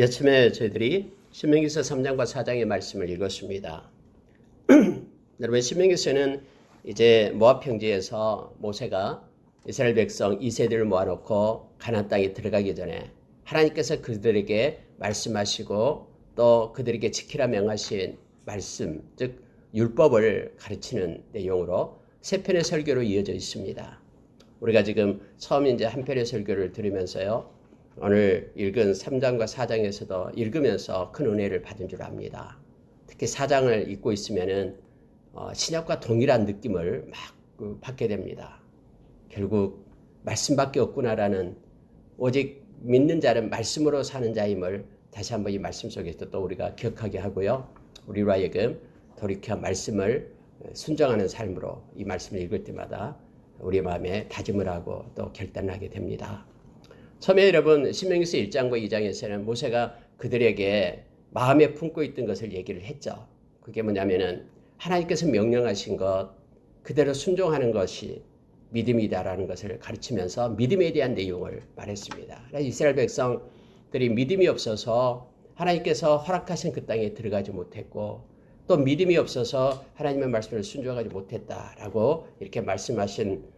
아침에 저희들이 신명기서 3장과 4장의 말씀을 읽었습니다. 여러분, 신명기서는 이제 모압 평지에서 모세가 이스라엘 백성 2세대를 모아놓고 가나안 땅에 들어가기 전에 하나님께서 그들에게 말씀하시고 또 그들에게 지키라 명하신 말씀, 즉 율법을 가르치는 내용으로 세 편의 설교로 이어져 있습니다. 우리가 지금 처음 이제 한 편의 설교를 들으면서요, 오늘 읽은 3장과 4장에서도 읽으면서 큰 은혜를 받은 줄 압니다. 특히 4장을 읽고 있으면은 신약과 동일한 느낌을 막 받게 됩니다. 결국 말씀밖에 없구나라는, 오직 믿는 자는 말씀으로 사는 자임을 다시 한번 이 말씀 속에서 또 우리가 기억하게 하고요. 우리로 하여금 돌이켜 말씀을 순종하는 삶으로 이 말씀을 읽을 때마다 우리 마음에 다짐을 하고 또 결단을 하게 됩니다. 처음에 여러분 신명기서 1장과 2장에서는 모세가 그들에게 마음에 품고 있던 것을 얘기를 했죠. 그게 뭐냐면은 하나님께서 명령하신 것 그대로 순종하는 것이 믿음이다라는 것을 가르치면서 믿음에 대한 내용을 말했습니다. 이스라엘 백성들이 믿음이 없어서 하나님께서 허락하신 그 땅에 들어가지 못했고, 또 믿음이 없어서 하나님의 말씀을 순종하지 못했다라고 이렇게 말씀하신,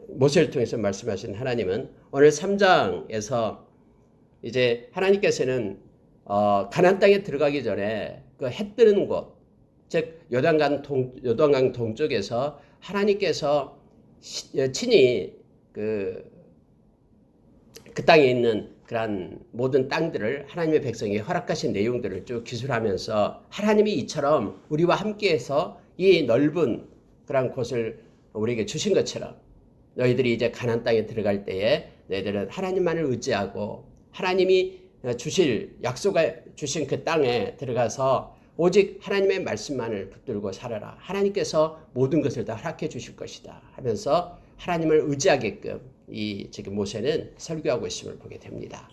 모세를 통해서 말씀하신 하나님은 오늘 3장에서 이제 하나님께서는 가나안 땅에 들어가기 전에 그 해 뜨는 곳, 즉 요단강 동쪽에서 하나님께서 친히 그 땅에 있는 그러한 모든 땅들을 하나님의 백성에게 허락하신 내용들을 쭉 기술하면서, 하나님이 이처럼 우리와 함께해서 이 넓은 그러한 곳을 우리에게 주신 것처럼 너희들이 이제 가나안 땅에 들어갈 때에 너희들은 하나님만을 의지하고 하나님이 주실 약속해 주신 그 땅에 들어가서 오직 하나님의 말씀만을 붙들고 살아라. 하나님께서 모든 것을 다 허락해 주실 것이다 하면서 하나님을 의지하게끔 이 지금 모세는 설교하고 있음을 보게 됩니다.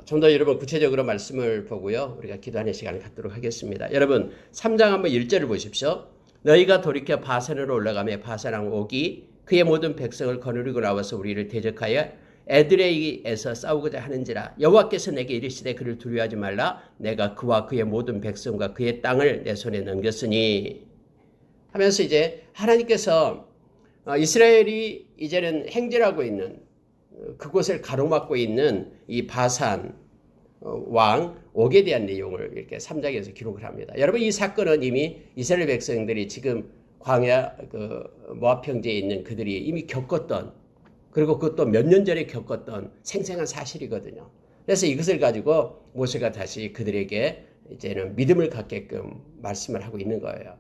좀 더 여러분 구체적으로 말씀을 보고요, 우리가 기도하는 시간을 갖도록 하겠습니다. 여러분 3장 한번 1절을 보십시오. 너희가 돌이켜 바산으로 올라가며 바산 왕 옥이 그의 모든 백성을 거느리고 나와서 우리를 대적하여 에드레이에서 싸우고자 하는지라. 여호와께서 내게 이르시되 그를 두려워하지 말라. 내가 그와 그의 모든 백성과 그의 땅을 내 손에 넘겼으니 하면서 이제 하나님께서 이스라엘이 이제는 행진하고 있는 그곳을 가로막고 있는 이 바산 왕 옥에 대한 내용을 이렇게 3장에서 기록을 합니다. 여러분, 이 사건은 이미 이스라엘 백성들이 지금 광야 모압 평지에 있는 그들이 이미 겪었던, 그리고 그것도 몇 년 전에 겪었던 생생한 사실이거든요. 그래서 이것을 가지고 모세가 다시 그들에게 이제는 믿음을 갖게끔 말씀을 하고 있는 거예요.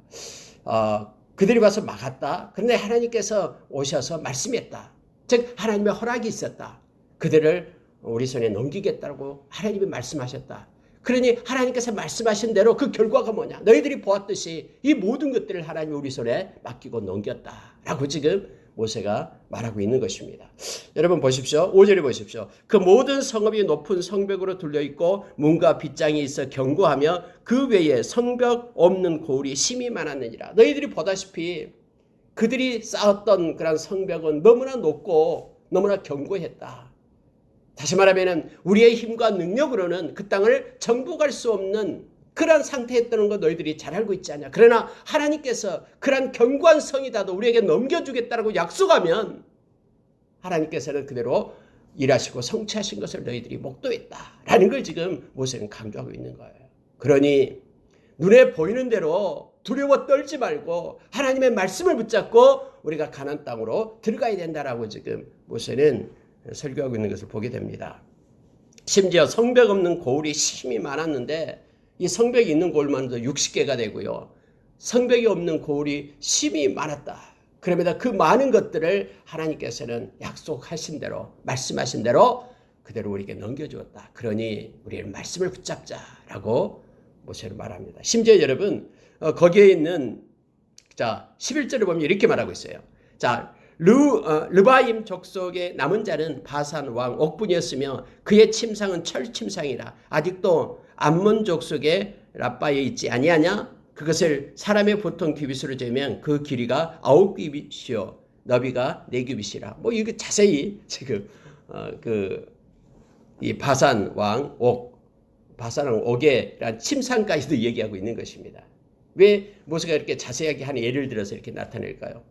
그들이 와서 막았다. 그런데 하나님께서 오셔서 말씀했다. 즉 하나님의 허락이 있었다. 그들을 우리 손에 넘기겠다고 하나님이 말씀하셨다. 그러니 하나님께서 말씀하신 대로 그 결과가 뭐냐? 너희들이 보았듯이 이 모든 것들을 하나님이 우리 손에 맡기고 넘겼다라고 지금 모세가 말하고 있는 것입니다. 여러분 보십시오. 5절에 보십시오. 그 모든 성읍이 높은 성벽으로 둘려있고 문과 빗장이 있어 견고하며 그 외에 성벽 없는 고을이 심히 많았느니라. 너희들이 보다시피 그들이 쌓았던 그런 성벽은 너무나 높고 너무나 견고했다. 다시 말하면 우리의 힘과 능력으로는 그 땅을 정복할 수 없는 그런 상태였다는 거 너희들이 잘 알고 있지 않냐. 그러나 하나님께서 그런 견고한 성이다도 우리에게 넘겨주겠다고 약속하면 하나님께서는 그대로 일하시고 성취하신 것을 너희들이 목도했다라는 걸 지금 모세는 강조하고 있는 거예요. 그러니 눈에 보이는 대로 두려워 떨지 말고 하나님의 말씀을 붙잡고 우리가 가나안 땅으로 들어가야 된다라고 지금 모세는 설교하고 있는 것을 보게 됩니다. 심지어 성벽 없는 고을이 심히 많았는데 이 성벽이 있는 고을만도 60개가 되고요. 성벽이 없는 고을이 심히 많았다. 그러면 그 많은 것들을 하나님께서는 약속하신 대로, 말씀하신 대로 그대로 우리에게 넘겨주었다. 그러니 우리는 말씀을 붙잡자라고 모세는 말합니다. 심지어 여러분 거기에 있는 11절을 보면 이렇게 말하고 있어요. 자, 르바임 족속의 남은 자는 바산 왕 옥분이었으며 그의 침상은 철 침상이라. 아직도 암몬 족속의 라빠에 있지 아니하냐? 그것을 사람의 보통 규빗으로 재면 그 길이가 9규빗이요 너비가 4규빗이라. 뭐 이거 자세히 지금 이 바산 왕 옥, 바산 왕 옥의 침상까지도 얘기하고 있는 것입니다. 왜 모세가 이렇게 자세하게 한 예를 들어서 이렇게 나타낼까요?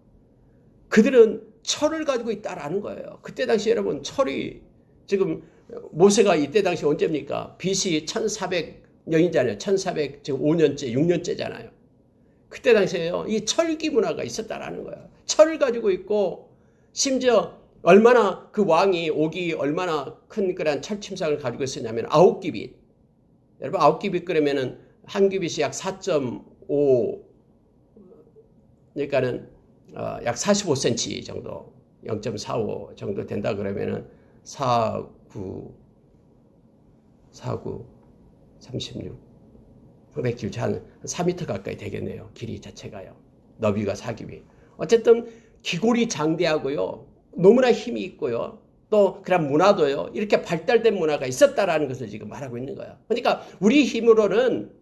그들은 철을 가지고 있다라는 거예요. 그때 당시 여러분 철이 지금 모세가 이때 당시 언제입니까? BC 1400년이잖아요. 1400 지금 5년째, 6년째잖아요. 그때 당시에요. 이 철기 문화가 있었다라는 거예요. 철을 가지고 있고 심지어 얼마나 그 왕이 옥이 얼마나 큰 그런 철침상을 가지고 있었냐면 9기빗. 여러분 9기빗 그러면은 한 기빗이 약 4.5 그러니까는 약 45cm 정도 0.45 정도 된다 그러면은 49 36 상당히 길지 한 4m 가까이 되겠네요. 길이 자체가요. 너비가 4기빗. 어쨌든 기골이 장대하고요. 너무나 힘이 있고요. 또 그런 문화도요. 이렇게 발달된 문화가 있었다라는 것을 지금 말하고 있는 거예요. 그러니까 우리 힘으로는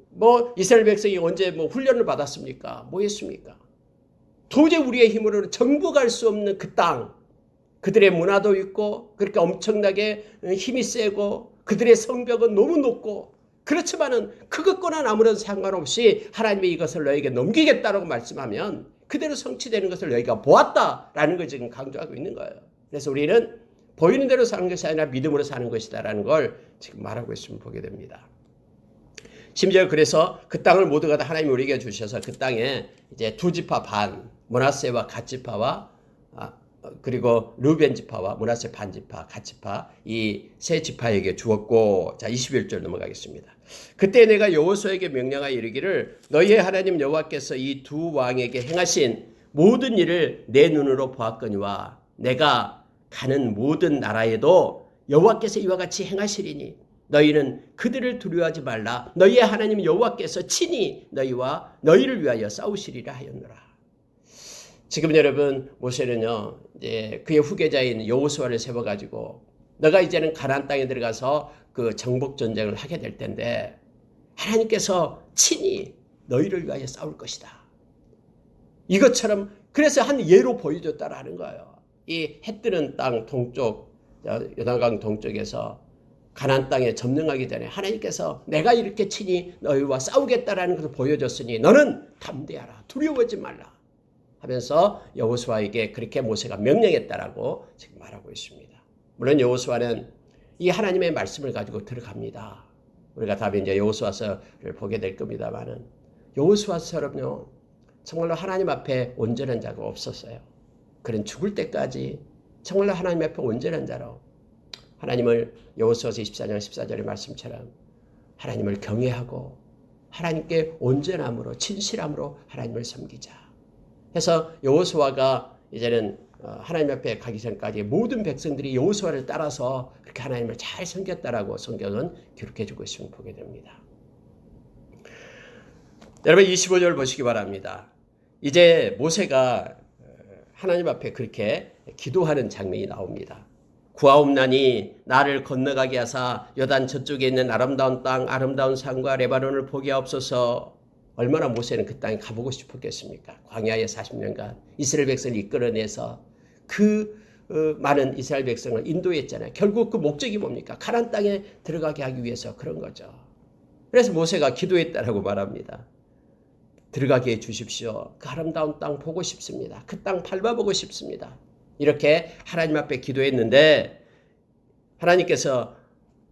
뭐 이스라엘 백성이 언제 뭐 훈련을 받았습니까? 뭐 했습니까? 도저히 우리의 힘으로는 정복할 수 없는 그 땅, 그들의 문화도 있고 그렇게 엄청나게 힘이 세고 그들의 성벽은 너무 높고 그렇지만은 그것과는 아무런 상관없이 하나님이 이것을 너에게 넘기겠다라고 말씀하면 그대로 성취되는 것을 너희가 보았다라는 걸 지금 강조하고 있는 거예요. 그래서 우리는 보이는 대로 사는 것이 아니라 믿음으로 사는 것이다라는 걸 지금 말하고 있으면 보게 됩니다. 심지어 그래서 그 땅을 모두가 다 하나님이 우리에게 주셔서 그 땅에 이제 두 지파 반, 므낫세와 갓지파와 그리고 르벤 지파와 므낫세 반 지파, 갓지파 이 세 지파에게 주었고, 자 21절 넘어가겠습니다. 그때 내가 여호수아에게 명령하여 이르기를 너희의 하나님 여호와께서 이 두 왕에게 행하신 모든 일을 내 눈으로 보았거니와 내가 가는 모든 나라에도 여호와께서 이와 같이 행하시리니 너희는 그들을 두려워하지 말라. 너희의 하나님 여호와께서 친히 너희와 너희를 위하여 싸우시리라 하였노라. 지금 여러분 모세는요 이제 그의 후계자인 여호수아를 세워가지고 너가 이제는 가나안 땅에 들어가서 그 정복 전쟁을 하게 될 텐데 하나님께서 친히 너희를 위하여 싸울 것이다. 이것처럼 그래서 한 예로 보여줬다라는 거예요. 이 해 뜨는 땅 동쪽 요단강 동쪽에서 가나안 땅에 점령하기 전에 하나님께서 내가 이렇게 친히 너희와 싸우겠다라는 것을 보여줬으니 너는 담대하라. 두려워하지 말라. 하면서 여호수아에게 그렇게 모세가 명령했다라고 지금 말하고 있습니다. 물론 여호수아는 이 하나님의 말씀을 가지고 들어갑니다. 우리가 다음에 이제 여호수아서를 보게 될 겁니다만은 여호수아처럼요 정말로 하나님 앞에 온전한 자가 없었어요. 그는 죽을 때까지 정말로 하나님 앞에 온전한 자로 하나님을 여호수아서 24장 14절의 말씀처럼 하나님을 경외하고 하나님께 온전함으로 진실함으로 하나님을 섬기자. 해서 여호수아가 이제는 하나님 앞에 가기 전까지 모든 백성들이 여호수아를 따라서 그렇게 하나님을 잘 섬겼다라고 성경은 기록해주고 있음을 보게 됩니다. 여러분 25절 보시기 바랍니다. 이제 모세가 하나님 앞에 그렇게 기도하는 장면이 나옵니다. 구하옵나니 나를 건너가게 하사 요단 저쪽에 있는 아름다운 땅 아름다운 산과 레바논을 보게 하옵소서. 얼마나 모세는 그 땅에 가보고 싶었겠습니까? 광야에 40년간 이스라엘 백성을 이끌어내서 그 많은 이스라엘 백성을 인도했잖아요. 결국 그 목적이 뭡니까? 가나안 땅에 들어가게 하기 위해서 그런 거죠. 그래서 모세가 기도했다라고 말합니다. 들어가게 해주십시오. 그 아름다운 땅 보고 싶습니다. 그 땅 밟아보고 싶습니다. 이렇게 하나님 앞에 기도했는데 하나님께서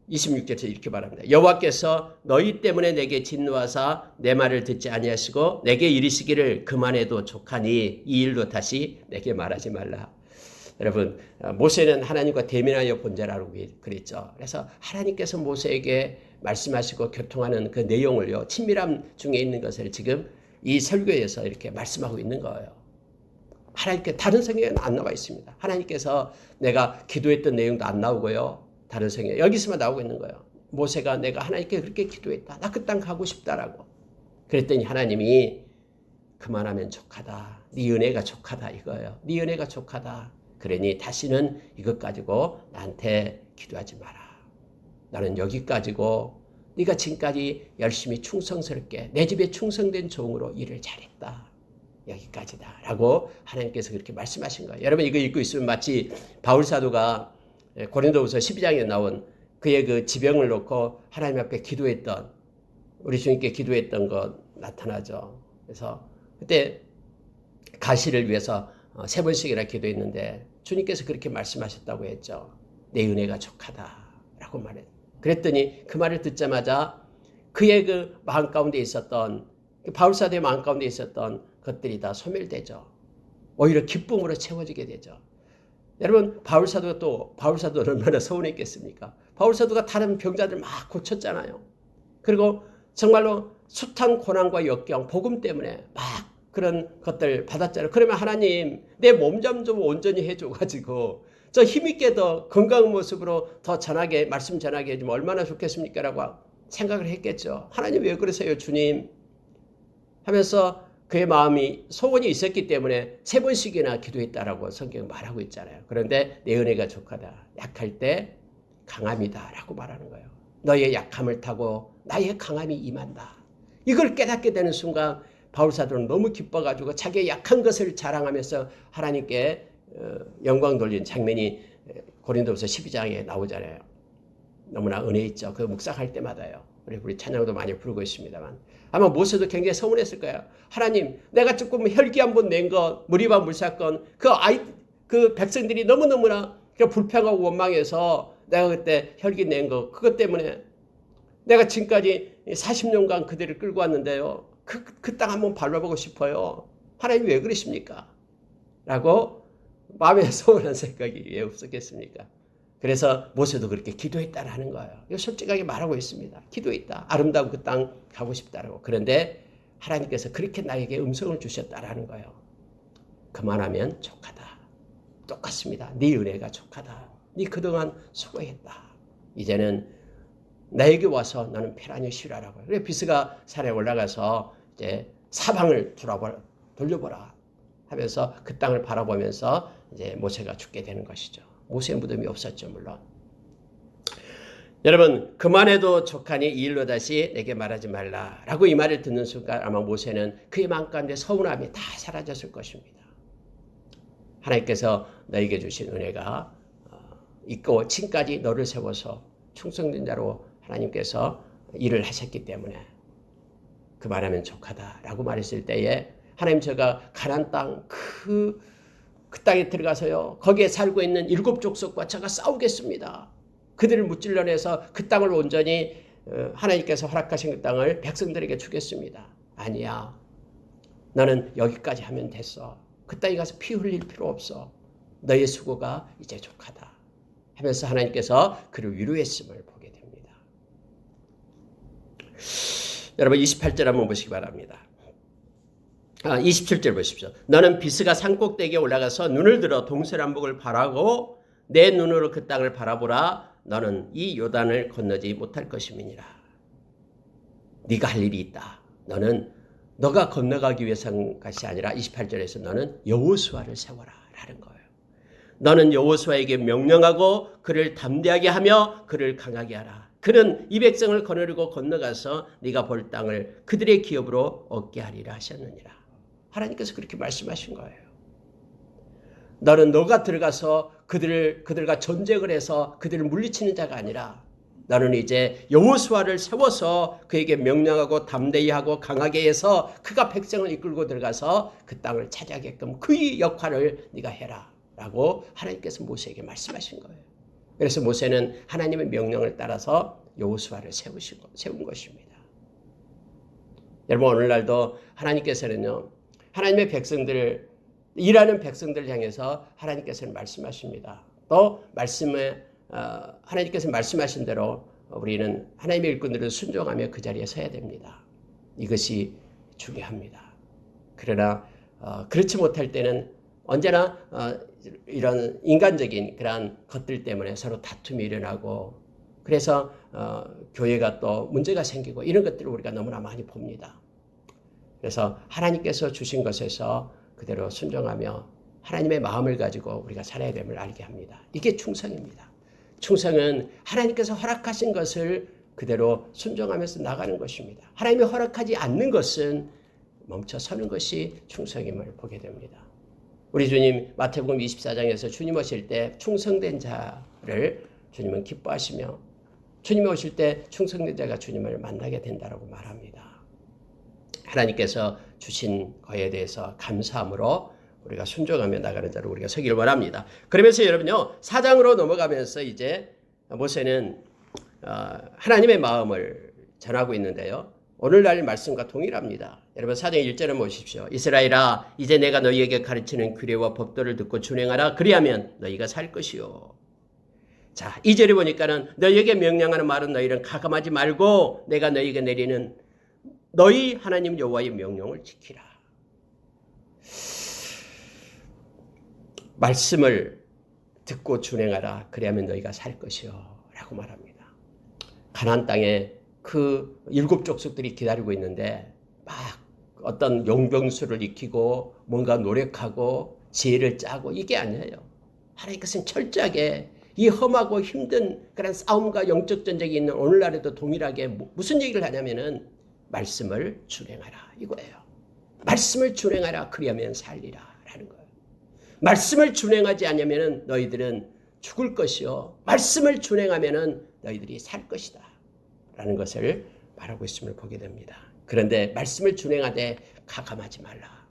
26절에서 이렇게 말합니다. 여호와께서 너희 때문에 내게 진노하사 내 말을 듣지 아니하시고 내게 이르시기를 그만해도 족하니 이 일로 다시 내게 말하지 말라. 여러분 모세는 하나님과 대면하여 본 자라고 그랬죠. 그래서 하나님께서 모세에게 말씀하시고 교통하는 그 내용을요 친밀함 중에 있는 것을 지금 이 설교에서 이렇게 말씀하고 있는 거예요. 하나님께 다른 성경에는 안 나와 있습니다. 하나님께서 내가 기도했던 내용도 안 나오고요. 다른 성경에 여기서만 나오고 있는 거예요. 모세가 내가 하나님께 그렇게 기도했다. 나 그 땅 가고 싶다라고. 그랬더니 하나님이 그만하면 족하다. 네 은혜가 족하다 이거예요. 네 은혜가 족하다. 그러니 다시는 이것 가지고 나한테 기도하지 마라. 나는 여기까지고 네가 지금까지 열심히 충성스럽게 내 집에 충성된 종으로 일을 잘했다. 여기까지다. 라고 하나님께서 그렇게 말씀하신 거예요. 여러분 이거 읽고 있으면 마치 바울 사도가 고린도후서 12장에 나온 그의 그 지병을 놓고 하나님 앞에 기도했던, 우리 주님께 기도했던 것 나타나죠. 그래서 그때 가시를 위해서 3번씩이나 기도했는데 주님께서 그렇게 말씀하셨다고 했죠. 내 은혜가 족하다라고 말했어요. 그랬더니 그 말을 듣자마자 그의 그 마음 가운데 있었던, 바울사도의 마음 가운데 있었던 것들이 다 소멸되죠. 오히려 기쁨으로 채워지게 되죠. 여러분, 바울사도는 얼마나 서운했겠습니까? 바울사도가 다른 병자들 막 고쳤잖아요. 그리고 정말로 숱한 고난과 역경, 복음 때문에 막 그런 것들 받았잖아요. 그러면 하나님, 내 몸 좀 온전히 해줘가지고 저 힘있게 더 건강한 모습으로 더 전하게, 말씀 전하게 해주면 얼마나 좋겠습니까? 라고 생각을 했겠죠. 하나님 왜 그러세요, 주님? 하면서 그의 마음이, 소원이 있었기 때문에 3번씩이나 기도했다라고 성경 말하고 있잖아요. 그런데 내 은혜가 족하다. 약할 때 강함이다 라고 말하는 거예요. 너의 약함을 타고 나의 강함이 임한다. 이걸 깨닫게 되는 순간 바울사도는 너무 기뻐가지고 자기의 약한 것을 자랑하면서 하나님께 영광 돌린 장면이 고린도후서 12장에 나오잖아요. 너무나 은혜 있죠. 그 묵상할 때마다요. 우리 찬양도 많이 부르고 있습니다만 아마 모세도 굉장히 서운했을 거예요. 하나님, 내가 조금 혈기 한번 낸 것, 무리바 물사건, 그 백성들이 너무너무나 불평하고 원망해서 내가 그때 혈기 낸 거, 그것 때문에 내가 지금까지 40년간 그들을 끌고 왔는데요. 그 땅 한번 밟아보고 싶어요. 하나님 왜 그러십니까? 라고 마음에 서운한 생각이 왜 없었겠습니까? 그래서 모세도 그렇게 기도했다라는 거예요. 이거 솔직하게 말하고 있습니다. 기도했다. 아름다운 그 땅 가고 싶다라고. 그런데 하나님께서 그렇게 나에게 음성을 주셨다라는 거예요. 그만하면 족하다. 똑같습니다. 네 은혜가 족하다. 네 그동안 수고했다. 이제는 나에게 와서 너는 편안히 쉬라라고. 그래 비스가 산에 올라가서 이제 사방을 돌려보라 하면서 그 땅을 바라보면서 이제 모세가 죽게 되는 것이죠. 모세의 무덤이 없었죠, 물론. 여러분, 그만해도 족하니 이 일로 다시 내게 말하지 말라라고 이 말을 듣는 순간 아마 모세는 그의 마음 가운데 서운함이 다 사라졌을 것입니다. 하나님께서 너에게 주신 은혜가 있고 지금까지 너를 세워서 충성된 자로 하나님께서 일을 하셨기 때문에 그만하면 족하다라고 말했을 때에 하나님, 제가 가나안 땅 그 땅에 들어가서요, 거기에 살고 있는 7 족속과 제가 싸우겠습니다. 그들을 무찔러내서 그 땅을 온전히 하나님께서 허락하신 그 땅을 백성들에게 주겠습니다. 아니야, 너는 여기까지 하면 됐어. 그 땅에 가서 피 흘릴 필요 없어. 너의 수고가 이제 족하다 하면서 하나님께서 그를 위로했음을 보게 됩니다. 여러분 28절 한번 보시기 바랍니다. 27절 보십시오. 너는 비스가 산꼭대기에 올라가서 눈을 들어 동서남북을 바라고 내 눈으로 그 땅을 바라보라. 너는 이 요단을 건너지 못할 것임이니라. 네가 할 일이 있다. 너가 건너가기 위해서 한 것이 아니라 28절에서 너는 여호수아를 세워라 라는 거예요. 너는 여호수아에게 명령하고 그를 담대하게 하며 그를 강하게 하라. 그는 이 백성을 거느리고 건너가서 네가 볼 땅을 그들의 기업으로 얻게 하리라 하셨느니라. 하나님께서 그렇게 말씀하신 거예요. 너는 너가 들어가서 그들과 전쟁을 해서 그들을 물리치는 자가 아니라 너는 이제 여호수아를 세워서 그에게 명령하고 담대히 하고 강하게 해서 그가 백성을 이끌고 들어가서 그 땅을 차지하게끔 그 역할을 네가 해라 라고 하나님께서 모세에게 말씀하신 거예요. 그래서 모세는 하나님의 명령을 따라서 여호수아를 세운 것입니다. 여러분, 오늘날도 하나님께서는요, 하나님의 백성들, 일하는 백성들을 향해서 하나님께서는 말씀하십니다. 또 하나님께서 말씀하신 대로 우리는 하나님의 일꾼들을 순종하며 그 자리에 서야 됩니다. 이것이 중요합니다. 그러나 그렇지 못할 때는 언제나 이런 인간적인 그러한 것들 때문에 서로 다툼이 일어나고 그래서 교회가 또 문제가 생기고 이런 것들을 우리가 너무나 많이 봅니다. 그래서 하나님께서 주신 것에서 그대로 순종하며 하나님의 마음을 가지고 우리가 살아야 됨을 알게 합니다. 이게 충성입니다. 충성은 하나님께서 허락하신 것을 그대로 순종하면서 나가는 것입니다. 하나님이 허락하지 않는 것은 멈춰서는 것이 충성임을 보게 됩니다. 우리 주님 마태복음 24장에서 주님 오실 때 충성된 자, 주님은 기뻐하시며 주님이 오실 때 충성된 자가 주님을 만나게 된다라고 말합니다. 하나님께서 주신 거에 대해서 감사함으로 우리가 순종하며 나가는 자로 우리가 서기를 원합니다. 그러면서 여러분요, 4장으로 넘어가면서 이제 모세는 하나님의 마음을 전하고 있는데요. 오늘날 말씀과 동일합니다. 여러분 4장 1절을 보십시오. 이스라엘아, 이제 내가 너희에게 가르치는 규례와 법도를 듣고 준행하라. 그리하면 너희가 살 것이요. 자, 2절에 보니까는 너희에게 명령하는 말은 너희는 가감하지 말고 내가 너희에게 내리는 너희 하나님 여호와의 명령을 지키라. 말씀을 듣고 준행하라. 그리하면 너희가 살 것이요. 라고 말합니다. 가나안 땅에 그 7 족속들이 기다리고 있는데 막 어떤 용병수를 익히고 뭔가 노력하고 지혜를 짜고 이게 아니에요. 하나님께서는 철저하게 이 험하고 힘든 그런 싸움과 영적 전쟁이 있는 오늘날에도 동일하게 무슨 얘기를 하냐면은 말씀을 준행하라 이거예요. 말씀을 준행하라. 그리하면 살리라 라는 거예요. 말씀을 준행하지 않으면 너희들은 죽을 것이요. 말씀을 준행하면 너희들이 살 것이다 라는 것을 말하고 있음을 보게 됩니다. 그런데 말씀을 준행하되 가감하지 말라.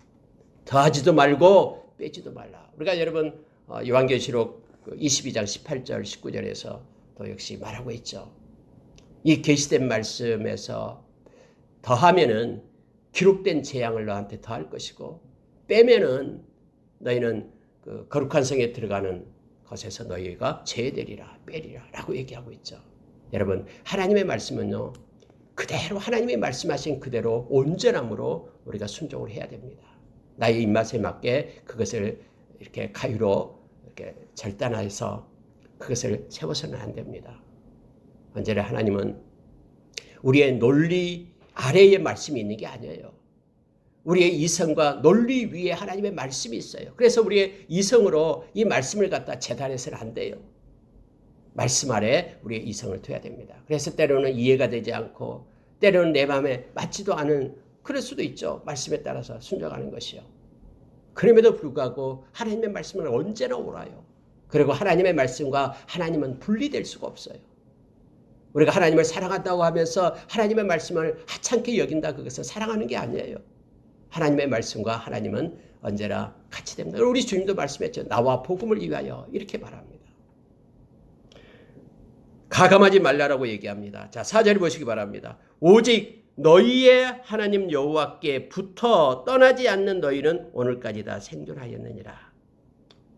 더하지도 말고 빼지도 말라. 우리가 여러분 요한계시록 22장 18절 19절에서 또 역시 말하고 있죠. 이 계시된 말씀에서 더하면은 기록된 재앙을 너한테 더할 것이고 빼면은 너희는 그 거룩한 성에 들어가는 것에서 너희가 제외되리라 빼리라 라고 얘기하고 있죠. 여러분 하나님의 말씀은요 그대로 하나님이 말씀하신 그대로 온전함으로 우리가 순종을 해야 됩니다. 나의 입맛에 맞게 그것을 이렇게 가위로 이렇게 절단해서 그것을 세워서는 안 됩니다. 언제나 하나님은 우리의 논리 아래에 말씀이 있는 게 아니에요. 우리의 이성과 논리 위에 하나님의 말씀이 있어요. 그래서 우리의 이성으로 이 말씀을 갖다 재단해서는 안 돼요. 말씀 아래 우리의 이성을 둬야 됩니다. 그래서 때로는 이해가 되지 않고 때로는 내 마음에 맞지도 않은 그럴 수도 있죠. 말씀에 따라서 순종하는 것이요. 그럼에도 불구하고 하나님의 말씀은 언제나 옳아요. 그리고 하나님의 말씀과 하나님은 분리될 수가 없어요. 우리가 하나님을 사랑한다고 하면서 하나님의 말씀을 하찮게 여긴다 그것은 사랑하는 게 아니에요. 하나님의 말씀과 하나님은 언제나 같이 됩니다. 우리 주님도 말씀했죠. 나와 복음을 위하여 이렇게 말합니다. 가감하지 말라라고 얘기합니다. 자, 4절 보시기 바랍니다. 오직 너희의 하나님 여호와께 붙어 떠나지 않는 너희는 오늘까지 다 생존하였느니라.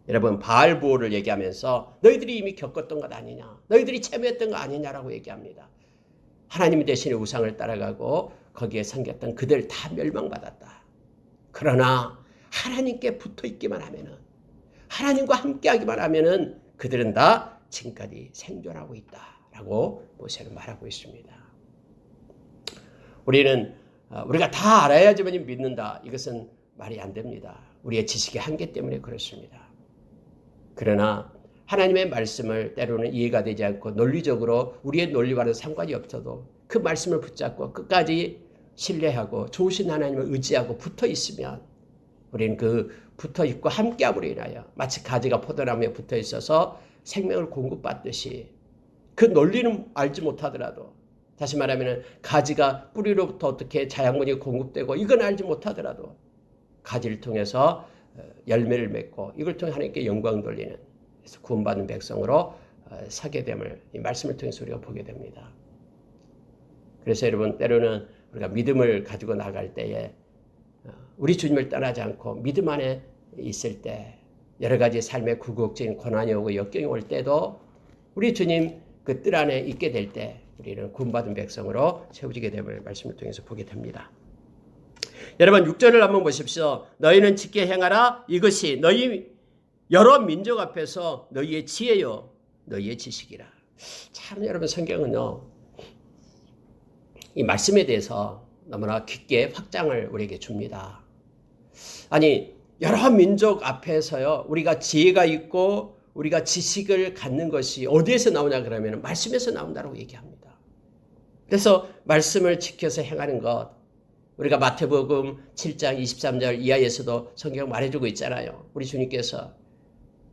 여러분 바알 부호를 얘기하면서 너희들이 이미 겪었던 것 아니냐, 너희들이 참여했던 거 아니냐라고 얘기합니다. 하나님 대신에 우상을 따라가고 거기에 섬겼던 그들 다 멸망받았다. 그러나 하나님께 붙어 있기만 하면은, 하나님과 함께하기만 하면은 그들은 다 지금까지 생존하고 있다라고 모세는 말하고 있습니다. 우리가 다 알아야지만 믿는다. 이것은 말이 안 됩니다. 우리의 지식의 한계 때문에 그렇습니다. 그러나 하나님의 말씀을 때로는 이해가 되지 않고 논리적으로 우리의 논리와는 상관이 없어도 그 말씀을 붙잡고 끝까지 신뢰하고 좋으신 하나님을 의지하고 붙어 있으면 우리는 그 붙어 있고 함께함으로 인하여 마치 가지가 포도나무에 붙어 있어서 생명을 공급받듯이 그 논리는 알지 못하더라도, 다시 말하면 가지가 뿌리로부터 어떻게 자양분이 공급되고 이건 알지 못하더라도 가지를 통해서 열매를 맺고 이걸 통해 하나님께 영광 돌리는, 그래서 구원받는 백성으로 서게 됨을 이 말씀을 통해서 우리가 보게 됩니다. 그래서 여러분 때로는 우리가 믿음을 가지고 나갈 때에 우리 주님을 떠나지 않고 믿음 안에 있을 때 여러 가지 삶의 굴곡적인 고난이 오고 역경이 올 때도 우리 주님 그 뜰 안에 있게 될 때 우리는 구원받은 백성으로 세워지게 됨을 말씀을 통해서 보게 됩니다. 여러분 6절을 한번 보십시오. 너희는 지켜 행하라. 이것이 너희 여러 민족 앞에서 너희의 지혜요 너희의 지식이라. 참 여러분 성경은요 이 말씀에 대해서 너무나 깊게 확장을 우리에게 줍니다. 아니 여러 민족 앞에서요 우리가 지혜가 있고 우리가 지식을 갖는 것이 어디에서 나오냐 그러면 말씀에서 나온다고 얘기합니다. 그래서 말씀을 지켜서 행하는 것, 우리가 마태복음 7장 23절 이하에서도 성경 말해주고 있잖아요. 우리 주님께서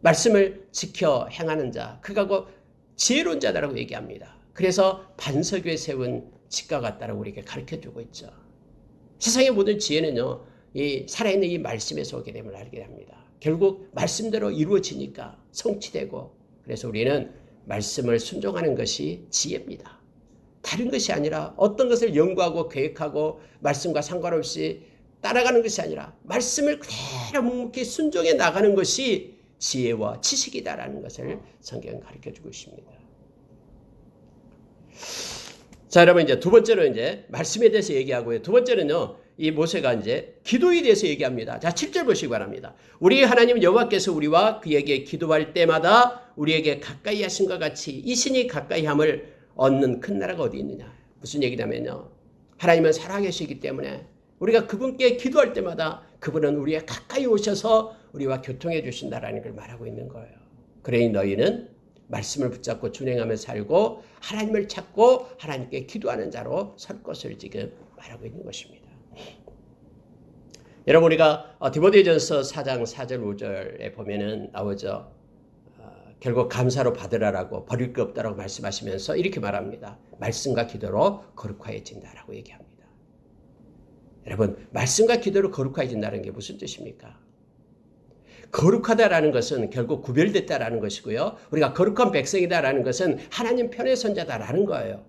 말씀을 지켜 행하는 자, 그가 지혜로운 자다라고 얘기합니다. 그래서 반석 위에 세운 집과 같다라고 우리에게 가르쳐주고 있죠. 세상의 모든 지혜는요, 이 살아있는 이 말씀에서 오게 됨을 알게 합니다. 결국 말씀대로 이루어지니까 성취되고, 그래서 우리는 말씀을 순종하는 것이 지혜입니다. 다른 것이 아니라 어떤 것을 연구하고 계획하고 말씀과 상관없이 따라가는 것이 아니라 말씀을 그대로 묵묵히 순종해 나가는 것이 지혜와 지식이다라는 것을 성경은 가르쳐주고 있습니다. 자, 여러분 이제 두 번째로 이제 말씀에 대해서 얘기하고요. 두 번째는요, 이 모세가 이제 기도에 대해서 얘기합니다. 자, 7절 보시기 바랍니다. 우리 하나님 여호와께서 우리와 그에게 기도할 때마다 우리에게 가까이 하신 것 같이 이 신이 가까이 함을 얻는 큰 나라가 어디 있느냐. 무슨 얘기냐면요, 하나님은 살아계시기 때문에 우리가 그분께 기도할 때마다 그분은 우리에 가까이 오셔서 우리와 교통해 주신다라는 걸 말하고 있는 거예요. 그러니 너희는 말씀을 붙잡고 준행하며 살고 하나님을 찾고 하나님께 기도하는 자로 설 것을 지금 말하고 있는 것입니다. 여러분, 우리가 디모데전서 4장 4절 5절에 보면은 나오죠. 결국 감사로 받으라라고 버릴 것 없다라고 말씀하시면서 이렇게 말합니다. 말씀과 기도로 거룩해진다라고 얘기합니다. 여러분, 말씀과 기도로 거룩해진다는 게 무슨 뜻입니까? 거룩하다라는 것은 결국 구별됐다라는 것이고요. 우리가 거룩한 백성이다라는 것은 하나님 편에 선 자다라는 거예요.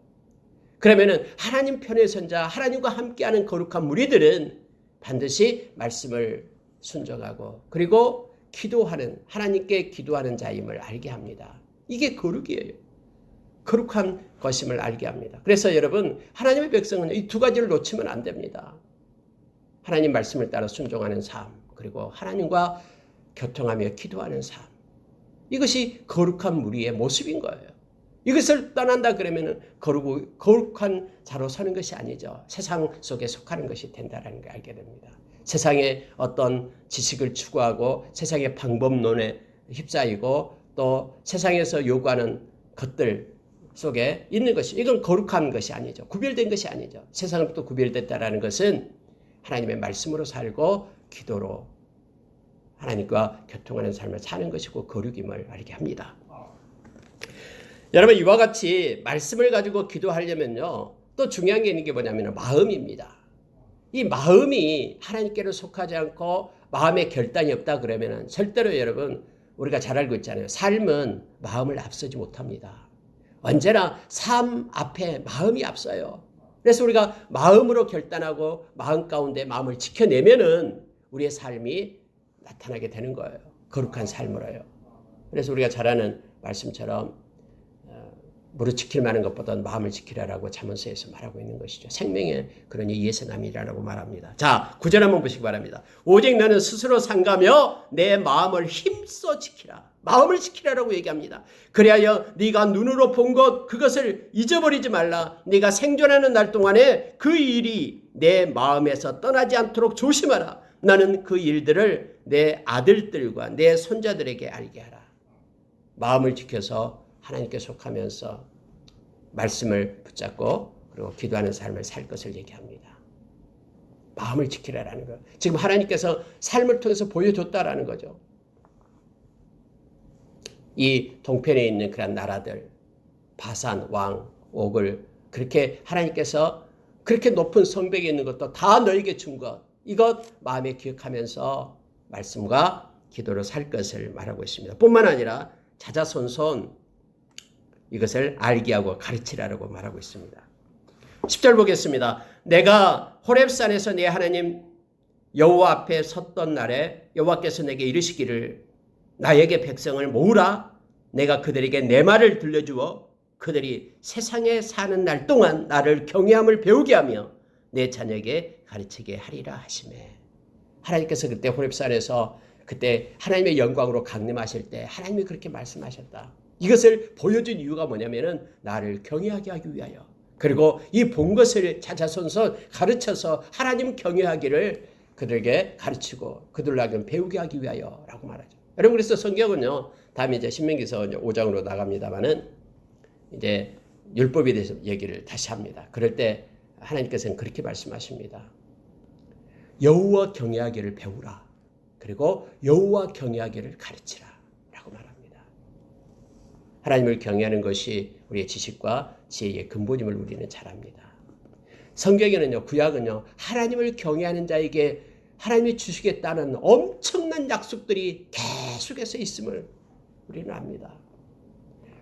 그러면은 하나님 편에 선 자, 하나님과 함께하는 거룩한 무리들은 반드시 말씀을 순종하고 그리고 기도하는, 하나님께 기도하는 자임을 알게 합니다. 이게 거룩이에요. 거룩한 것임을 알게 합니다. 그래서 여러분, 하나님의 백성은 이 두 가지를 놓치면 안 됩니다. 하나님 말씀을 따라 순종하는 삶, 그리고 하나님과 교통하며 기도하는 삶. 이것이 거룩한 무리의 모습인 거예요. 이것을 떠난다 그러면 거룩한 자로 서는 것이 아니죠. 세상 속에 속하는 것이 된다는 걸 알게 됩니다. 세상의 어떤 지식을 추구하고 세상의 방법론에 휩싸이고 또 세상에서 요구하는 것들 속에 있는 것이, 이건 거룩한 것이 아니죠. 구별된 것이 아니죠. 세상으로부터 구별됐다라는 것은 하나님의 말씀으로 살고 기도로 하나님과 교통하는 삶을 사는 것이고 거룩임을 알게 합니다. 여러분, 이와 같이 말씀을 가지고 기도하려면요, 또 중요한 게 있는 게 뭐냐면 마음입니다. 이 마음이 하나님께로 속하지 않고 마음에 결단이 없다 그러면 절대로 여러분, 우리가 잘 알고 있잖아요. 삶은 마음을 앞서지 못합니다. 언제나 삶 앞에 마음이 앞서요. 그래서 우리가 마음으로 결단하고 마음 가운데 마음을 지켜내면은 우리의 삶이 나타나게 되는 거예요. 거룩한 삶으로요. 그래서 우리가 잘 아는 말씀처럼 무릇 지킬 만한 것보다는 마음을 지키라라고 잠언서에서 말하고 있는 것이죠. 생명의 그러니 이에서 남이라고 말합니다. 자, 9절 한번 보시기 바랍니다. 오직 너는 스스로 삼가며 내 마음을 힘써 지키라. 마음을 지키라라고 얘기합니다. 그리하여 네가 눈으로 본 것 그것을 잊어버리지 말라. 네가 생존하는 날 동안에 그 일이 내 마음에서 떠나지 않도록 조심하라. 나는 그 일들을 내 아들들과 내 손자들에게 알게 하라. 마음을 지켜서 하나님께 속하면서 말씀을 붙잡고 그리고 기도하는 삶을 살 것을 얘기합니다. 마음을 지키라라는 거. 지금 하나님께서 삶을 통해서 보여줬다라는 거죠. 이 동편에 있는 그런 나라들, 바산, 왕, 옥을 그렇게 하나님께서 그렇게 높은 성벽에 있는 것도 다 너에게 준 것, 이것 마음에 기억하면서 말씀과 기도로 살 것을 말하고 있습니다. 뿐만 아니라 자자손손 이것을 알게 하고 가르치라라고 말하고 있습니다. 10절 보겠습니다. 내가 호렙산에서 내 하나님 여호와 앞에 섰던 날에 여호와께서 내게 이르시기를 나에게 백성을 모으라. 내가 그들에게 내 말을 들려주어 그들이 세상에 사는 날 동안 나를 경외함을 배우게 하며 내 자녀에게 가르치게 하리라 하시매. 하나님께서 그때 호렙산에서 그때 하나님의 영광으로 강림하실 때 하나님이 그렇게 말씀하셨다. 이것을 보여준 이유가 뭐냐면은 나를 경외하게 하기 위하여. 그리고 이 본 것을 자자손손 가르쳐서 하나님 경외하기를 그들에게 가르치고 그들로 하여금 배우게 하기 위하여라고 말하죠. 여러분, 그래서 성경은요, 다음에 이제 신명기서 5장으로 나갑니다만은 이제 율법에 대해서 얘기를 다시 합니다. 그럴 때 하나님께서는 그렇게 말씀하십니다. 여호와 경외하기를 배우라. 그리고 여호와 경외하기를 가르치라. 라고 하나님을 경외하는 것이 우리의 지식과 지혜의 근본임을 우리는 잘 압니다. 성경에는요, 구약은요, 하나님을 경외하는 자에게 하나님이 주시겠다는 엄청난 약속들이 계속해서 있음을 우리는 압니다.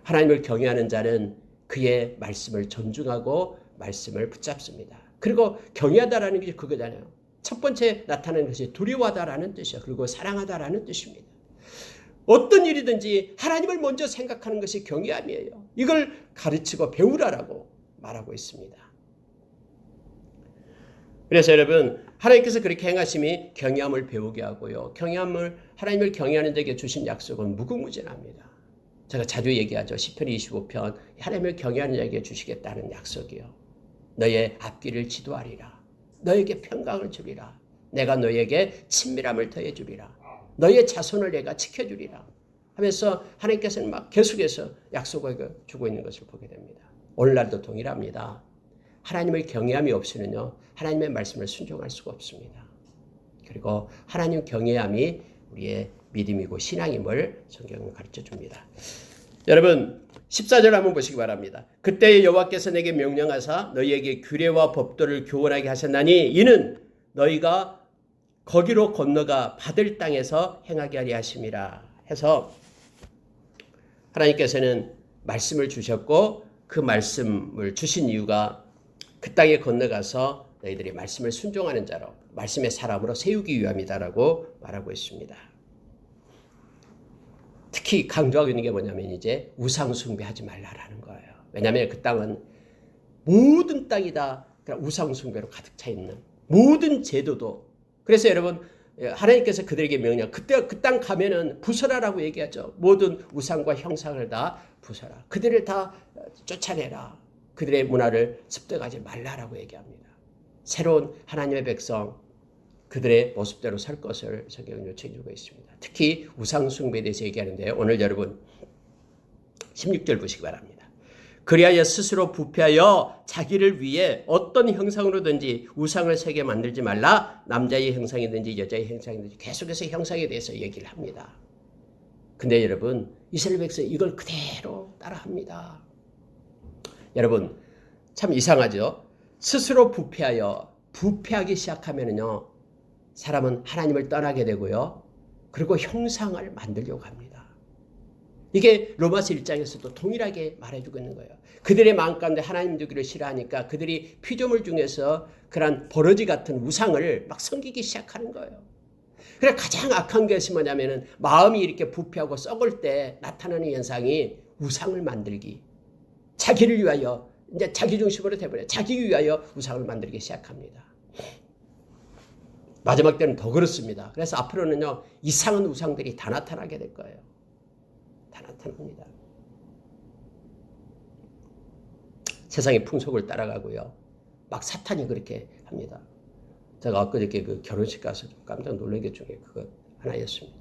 하나님을 경외하는 자는 그의 말씀을 존중하고 말씀을 붙잡습니다. 그리고 경외하다라는 게 그거잖아요. 첫 번째 나타나는 것이 두려워하다라는 뜻이에요. 그리고 사랑하다라는 뜻입니다. 어떤 일이든지 하나님을 먼저 생각하는 것이 경외함이에요. 이걸 가르치고 배우라라고 말하고 있습니다. 그래서 여러분, 하나님께서 그렇게 행하심이 경외함을 배우게 하고요. 하나님을 경외하는 자에게 주신 약속은 무궁무진합니다. 제가 자주 얘기하죠. 시편 25편 하나님을 경외하는 자에게 주시겠다는 약속이요. 너의 앞길을 지도하리라. 너에게 평강을 주리라. 내가 너에게 친밀함을 더해 주리라. 너의 자손을 내가 지켜주리라 하면서 하나님께서는 막 계속해서 약속을 주고 있는 것을 보게 됩니다. 오늘날도 동일합니다. 하나님을 경외함이 없이는요, 하나님의 말씀을 순종할 수가 없습니다. 그리고 하나님 경외함이 우리의 믿음이고 신앙임을 성경은 가르쳐 줍니다. 여러분 14절 한번 보시기 바랍니다. 그때 여호와께서 내게 명령하사 너희에게 규례와 법도를 교훈하게 하셨나니 이는 너희가 거기로 건너가 받을 땅에서 행하게 하리 하심이라 해서 하나님께서는 말씀을 주셨고 그 말씀을 주신 이유가 그 땅에 건너가서 너희들이 말씀을 순종하는 자로 말씀의 사람으로 세우기 위함이다라고 말하고 있습니다. 특히 강조하고 있는 게 뭐냐면 이제 우상 숭배하지 말라라는 거예요. 왜냐하면 그 땅은 모든 땅이 다 우상 숭배로 가득 차 있는 모든 제도도. 그래서 여러분 하나님께서 그들에게 명령, 그때 그 땅 가면은 부숴라라고 얘기하죠. 모든 우상과 형상을 다 부숴라. 그들을 다 쫓아내라. 그들의 문화를 습득하지 말라라고 얘기합니다. 새로운 하나님의 백성, 그들의 모습대로 설 것을 성경은 요청해 주고 있습니다. 특히 우상 숭배에 대해서 얘기하는데요. 오늘 여러분 16절 보시기 바랍니다. 그리하여 스스로 부패하여 자기를 위해 어떤 형상으로든지 우상을 새게 만들지 말라. 남자의 형상이든지 여자의 형상이든지 계속해서 형상에 대해서 얘기를 합니다. 근데 여러분 이스라엘 백성이 이걸 그대로 따라합니다. 여러분 참 이상하죠. 스스로 부패하기 시작하면은요, 사람은 하나님을 떠나게 되고요. 그리고 형상을 만들려고 합니다. 이게 로마서 1장에서도 동일하게 말해주고 있는 거예요. 그들의 마음 가운데 하나님 두기를 싫어하니까 그들이 피조물 중에서 그런 버러지 같은 우상을 막 섬기기 시작하는 거예요. 그래서 가장 악한 것이 뭐냐면은 마음이 이렇게 부패하고 썩을 때 나타나는 현상이 우상을 만들기. 자기를 위하여 이제 자기 중심으로 돼버려요. 자기 위하여 우상을 만들기 시작합니다. 마지막 때는 더 그렇습니다. 그래서 앞으로는요, 이상한 우상들이 다 나타나게 될 거예요. 다 나타납니다. 세상의 풍속을 따라가고요. 막 사탄이 그렇게 합니다. 제가 엊그저께 그 결혼식 가서 깜짝 놀란 게 중에 그거 하나였습니다.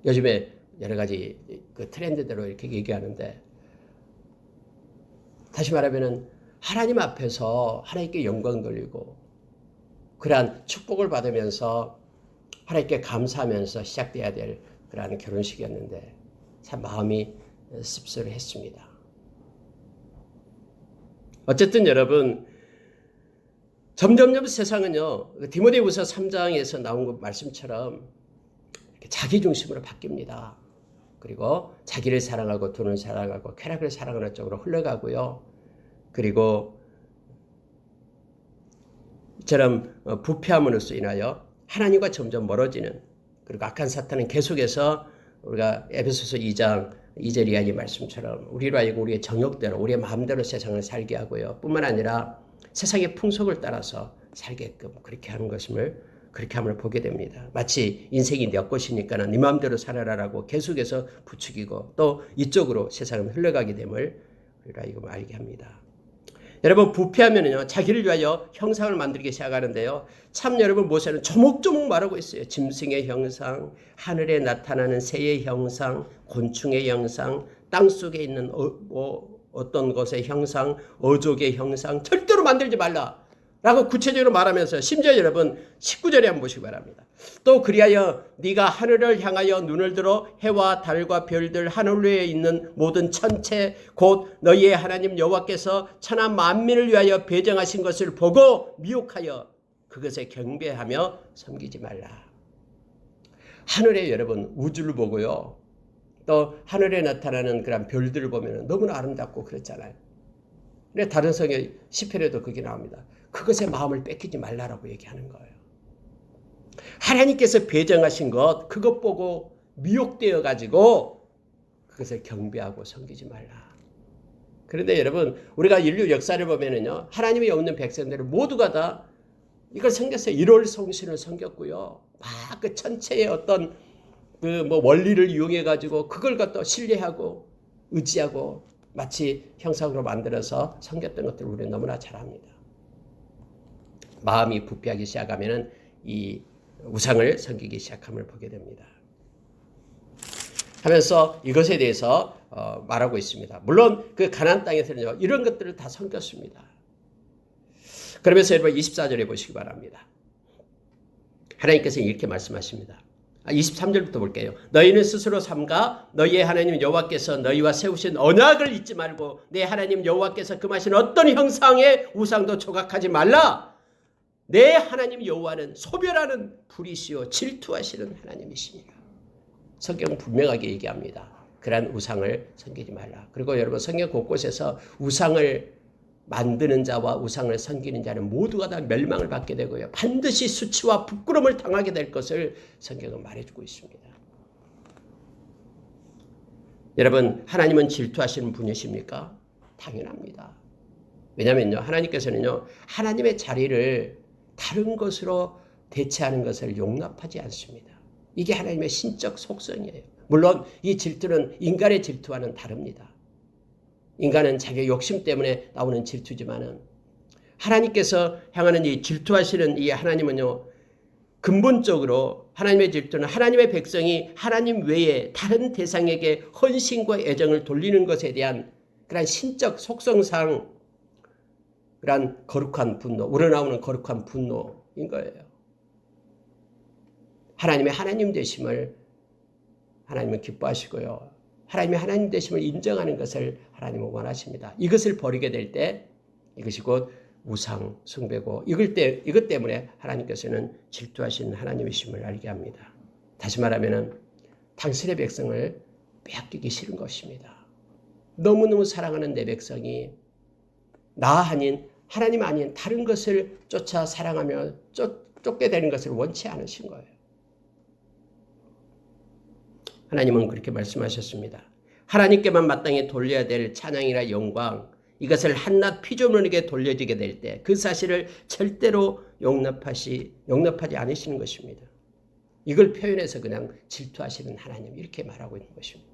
요즘에 여러 가지 그 트렌드대로 이렇게 얘기하는데, 다시 말하면은 하나님 앞에서 하나님께 영광 돌리고 그러한 축복을 받으면서 하나님께 감사하면서 시작돼야 될 그러한 결혼식이었는데 참 마음이 씁쓸했습니다. 어쨌든 여러분 점점점 세상은요, 디모데후서 3장에서 나온 말씀처럼 이렇게 자기 중심으로 바뀝니다. 그리고 자기를 사랑하고 돈을 사랑하고 쾌락을 사랑하는 쪽으로 흘러가고요. 그리고 이처럼 부패함으로써 인하여 하나님과 점점 멀어지는, 그리고 악한 사탄은 계속해서 우리가 에베소서 2장 2절 이하의 말씀처럼 우리로 하여금 우리의 정욕대로 우리의 마음대로 세상을 살게 하고요. 뿐만 아니라 세상의 풍속을 따라서 살게끔 그렇게 하는 것임을, 그렇게 함을 보게 됩니다. 마치 인생이 내 것이니까 네 마음대로 살아라라고 계속해서 부추기고 또 이쪽으로 세상은 흘러가게 됨을 우리가 이거 알게 합니다. 여러분 부패하면은요, 자기를 위하여 형상을 만들기 시작하는데요. 참 여러분 모세는 조목조목 말하고 있어요. 짐승의 형상, 하늘에 나타나는 새의 형상, 곤충의 형상, 땅속에 있는 어떤 것의 형상, 어족의 형상 절대로 만들지 말라. 라고 구체적으로 말하면서 심지어 여러분 19절에 한번 보시기 바랍니다. 또 그리하여 네가 하늘을 향하여 눈을 들어 해와 달과 별들 하늘 위에 있는 모든 천체 곧 너희의 하나님 여호와께서 천하 만민을 위하여 배정하신 것을 보고 미혹하여 그것에 경배하며 섬기지 말라. 하늘에 여러분 우주를 보고요. 또 하늘에 나타나는 그런 별들을 보면 너무나 아름답고 그렇잖아요. 근데 다른 성경 시편에도 그게 나옵니다. 그것에 마음을 뺏기지 말라라고 얘기하는 거예요. 하나님께서 배정하신 것 그것 보고 미혹되어 가지고 그것을 경배하고 섬기지 말라. 그런데 여러분 우리가 인류 역사를 보면은요. 하나님이 없는 백성들은 모두가 다 이걸 섬겼어요. 1월 성신을 섬겼고요. 막 그 천체의 어떤 그 뭐 원리를 이용해 가지고 그걸 갖다 신뢰하고 의지하고 마치 형상으로 만들어서 섬겼던 것들을 우리는 너무나 잘 압니다. 마음이 부패하기 시작하면은 이 우상을 섬기기 시작함을 보게 됩니다. 하면서 이것에 대해서 말하고 있습니다. 물론 그 가나안 땅에서는요. 이런 것들을 다 섬겼습니다. 그러면서 여러분 24절에 보시기 바랍니다. 하나님께서 이렇게 말씀하십니다. 23절부터 볼게요. 너희는 스스로 삼가 너희의 하나님 여호와께서 너희와 세우신 언약을 잊지 말고 내 하나님 여호와께서 금하신 어떤 형상의 우상도 조각하지 말라. 내 하나님 여호와는 소멸하는 불이시요 질투하시는 하나님이십니다. 성경은 분명하게 얘기합니다. 그러한 우상을 섬기지 말라. 그리고 여러분 성경 곳곳에서 우상을 만드는 자와 우상을 섬기는 자는 모두가 다 멸망을 받게 되고요. 반드시 수치와 부끄러움을 당하게 될 것을 성경은 말해주고 있습니다. 여러분 하나님은 질투하시는 분이십니까? 당연합니다. 왜냐하면요. 하나님께서는요. 하나님의 자리를 다른 것으로 대체하는 것을 용납하지 않습니다. 이게 하나님의 신적 속성이에요. 물론 이 질투는 인간의 질투와는 다릅니다. 인간은 자기 욕심 때문에 나오는 질투지만은 하나님께서 향하는 이 질투하시는 이 하나님은요. 근본적으로 하나님의 질투는 하나님의 백성이 하나님 외에 다른 대상에게 헌신과 애정을 돌리는 것에 대한 그런 신적 속성상 그런 거룩한 분노, 우러나오는 거룩한 분노인 거예요. 하나님의 하나님 되심을 하나님은 기뻐하시고요. 하나님의 하나님 되심을 인정하는 것을 하나님은 원하십니다. 이것을 버리게 될 때 이것이 곧 우상 숭배고 이것 때문에 하나님께서는 질투하신 하나님이심을 알게 합니다. 다시 말하면 당신의 백성을 빼앗기기 싫은 것입니다. 너무너무 사랑하는 내 백성이 나 아닌 하나님 아닌 다른 것을 쫓아 사랑하며 쫓게 되는 것을 원치 않으신 거예요. 하나님은 그렇게 말씀하셨습니다. 하나님께만 마땅히 돌려야 될 찬양이나 영광 이것을 한낱 피조물에게 돌려지게 될 때 그 사실을 절대로 용납하지 않으시는 것입니다. 이걸 표현해서 그냥 질투하시는 하나님 이렇게 말하고 있는 것입니다.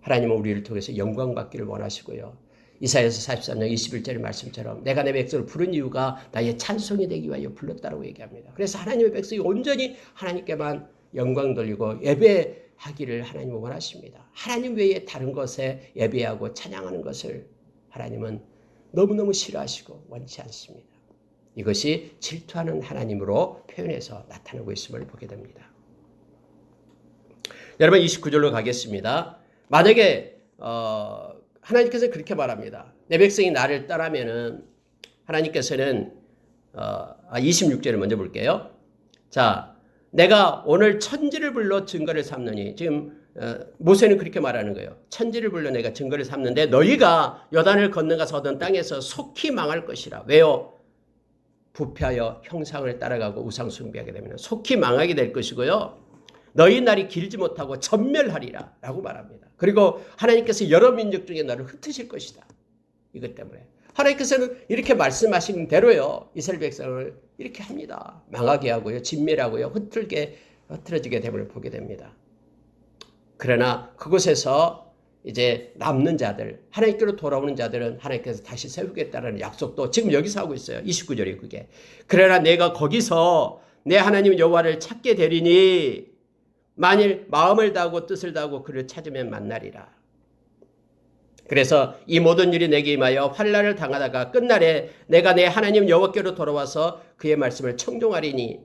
하나님은 우리를 통해서 영광 받기를 원하시고요. 이사야서 43장 21절 말씀처럼 내가 내 백성을 부른 이유가 나의 찬송이 되기 위하여 불렀다라고 얘기합니다. 그래서 하나님의 백성이 온전히 하나님께만 영광 돌리고 예배하기를 하나님은 원하십니다. 하나님 외에 다른 것에 예배하고 찬양하는 것을 하나님은 너무너무 싫어하시고 원치 않습니다. 이것이 질투하는 하나님으로 표현해서 나타나고 있음을 보게 됩니다. 여러분 29절로 가겠습니다. 만약에 하나님께서 그렇게 말합니다. 내 백성이 나를 떠나면은 하나님께서는 26절을 먼저 볼게요. 자, 내가 오늘 천지를 불러 증거를 삼느니 지금 모세는 그렇게 말하는 거예요. 천지를 불러 내가 증거를 삼는데 너희가 요단을 건너가서 얻은 땅에서 속히 망할 것이라. 왜요? 부패하여 형상을 따라가고 우상 숭배하게 되면 속히 망하게 될 것이고요. 너희 날이 길지 못하고 전멸하리라 라고 말합니다. 그리고 하나님께서 여러 민족 중에 너를 흩으실 것이다. 이것 때문에 하나님께서는 이렇게 말씀하신 대로요. 이스라엘 백성을 이렇게 합니다. 망하게 하고요. 진멸하고요. 흩어지게 됨을 보게 됩니다. 그러나 그곳에서 이제 남는 자들, 하나님께로 돌아오는 자들은 하나님께서 다시 세우겠다는 약속도 지금 여기서 하고 있어요. 29절이 그게. 그러나 내가 거기서 내 하나님 여호와를 찾게 되리니 만일 마음을 다하고 뜻을 다하고 그를 찾으면 만나리라. 그래서 이 모든 일이 내게 임하여 환난을 당하다가 끝날에 내가 내 하나님 여호와께로 돌아와서 그의 말씀을 청종하리니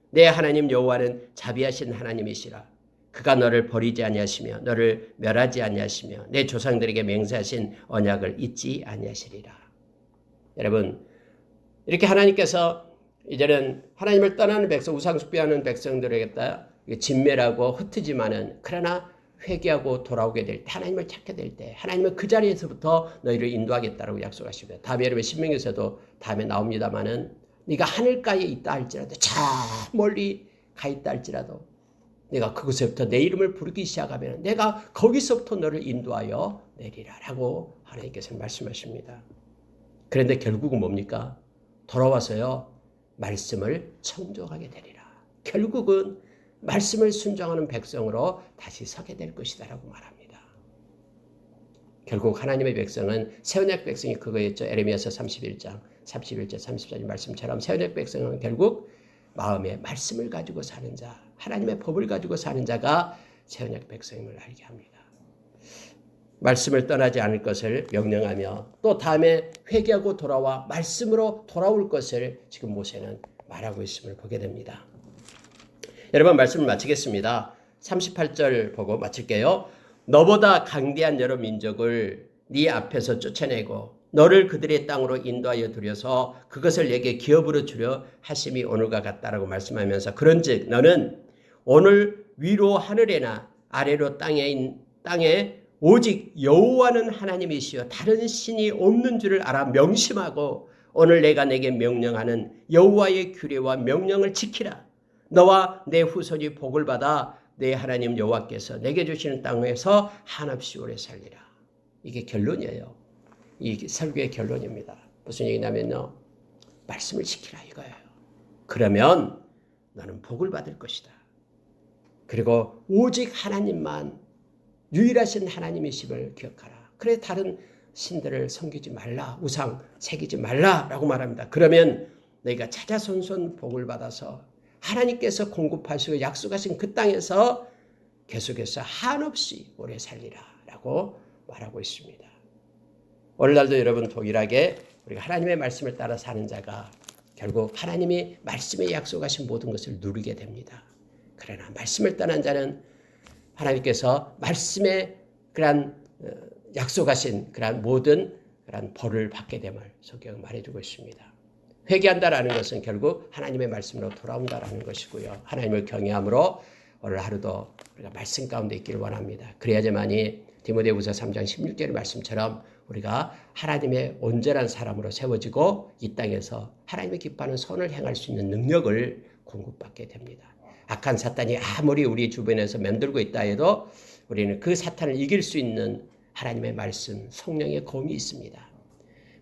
내 하나님 여호와는 자비하신 하나님이시라. 그가 너를 버리지 아니하시며 너를 멸하지 아니하시며 내 조상들에게 맹세하신 언약을 잊지 아니하시리라. 여러분, 이렇게 하나님께서 이제는 하나님을 떠나는 백성, 우상숭배하는 백성들에게다 진멸하고 흩트지만은 그러나 회개하고 돌아오게 될 때, 하나님을 찾게 될 때 하나님은 그 자리에서부터 너희를 인도하겠다라고 약속하십니다. 다음에 여러분 신명기에서도 다음에 나옵니다마는 네가 하늘가에 있다 할지라도 저 멀리 가 있다 할지라도 내가 그곳에부터 내 이름을 부르기 시작하면 내가 거기서부터 너를 인도하여 내리라 라고 하나님께서 말씀하십니다. 그런데 결국은 뭡니까? 돌아와서요 말씀을 청종하게 되리라. 결국은 말씀을 순종하는 백성으로 다시 서게 될 것이다 라고 말합니다. 결국 하나님의 백성은 새언약 백성이 그거였죠. 에레미야서 31장 31절 34절 말씀처럼 새언약 백성은 결국 마음에 말씀을 가지고 사는 자, 하나님의 법을 가지고 사는 자가 새언약 백성임을 알게 합니다. 말씀을 떠나지 않을 것을 명령하며 또 다음에 회개하고 돌아와 말씀으로 돌아올 것을 지금 모세는 말하고 있음을 보게 됩니다. 여러분 말씀을 마치겠습니다. 38절 보고 마칠게요. 너보다 강대한 여러 민족을 네 앞에서 쫓아내고 너를 그들의 땅으로 인도하여 들여서 그것을 내게 기업으로 주려 하심이 오늘과 같다라고 말씀하면서 그런즉 너는 오늘 위로 하늘에나 아래로 땅에 오직 여호와는 하나님이시여 다른 신이 없는 줄을 알아 명심하고 오늘 내가 내게 명령하는 여호와의 규례와 명령을 지키라. 너와 내 후손이 복을 받아 내 하나님 여호와께서 내게 주시는 땅에서 한없이 오래 살리라. 이게 결론이에요. 이 설교의 결론입니다. 무슨 얘기냐면요. 말씀을 지키라 이거예요. 그러면 너는 복을 받을 것이다. 그리고 오직 하나님만 유일하신 하나님이심을 기억하라. 그래 다른 신들을 섬기지 말라. 우상 새기지 말라라고 말합니다. 그러면 너희가 차자손손 복을 받아서 하나님께서 공급하시고 약속하신 그 땅에서 계속해서 한없이 오래 살리라라고 말하고 있습니다. 오늘날도 여러분 동일하게 우리가 하나님의 말씀을 따라 사는 자가 결국 하나님이 말씀에 약속하신 모든 것을 누리게 됩니다. 그러나 말씀을 떠난 자는 하나님께서 말씀에 그러한 약속하신 그러한 모든 그러한 벌을 받게 됨을 성경은 말해주고 있습니다. 회개한다라는 것은 결국 하나님의 말씀으로 돌아온다라는 것이고요. 하나님을 경외함으로 오늘 하루도 우리가 말씀 가운데 있기를 원합니다. 그래야지만이 디모데후서 3장 16절 말씀처럼 우리가 하나님의 온전한 사람으로 세워지고 이 땅에서 하나님의 기뻐하는 선을 행할 수 있는 능력을 공급받게 됩니다. 악한 사탄이 아무리 우리 주변에서 맴돌고 있다 해도 우리는 그 사탄을 이길 수 있는 하나님의 말씀, 성령의 검이 있습니다.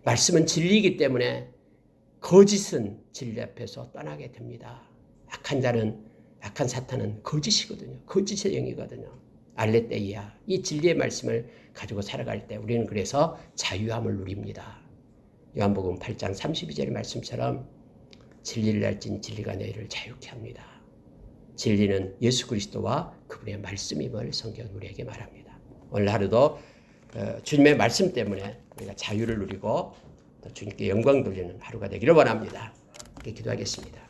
말씀은 진리이기 때문에 거짓은 진리 앞에서 떠나게 됩니다. 악한 사탄은 거짓이거든요. 거짓의 영이거든요. 알레떼이야. 이 진리의 말씀을 가지고 살아갈 때 우리는 그래서 자유함을 누립니다. 요한복음 8장 32절의 말씀처럼 진리를 알진 진리가 너희를 자유케 합니다. 진리는 예수 그리스도와 그분의 말씀임을 성경은 우리에게 말합니다. 오늘 하루도 주님의 말씀 때문에 우리가 자유를 누리고 또 주님께 영광 돌리는 하루가 되기를 원합니다. 이렇게 기도하겠습니다.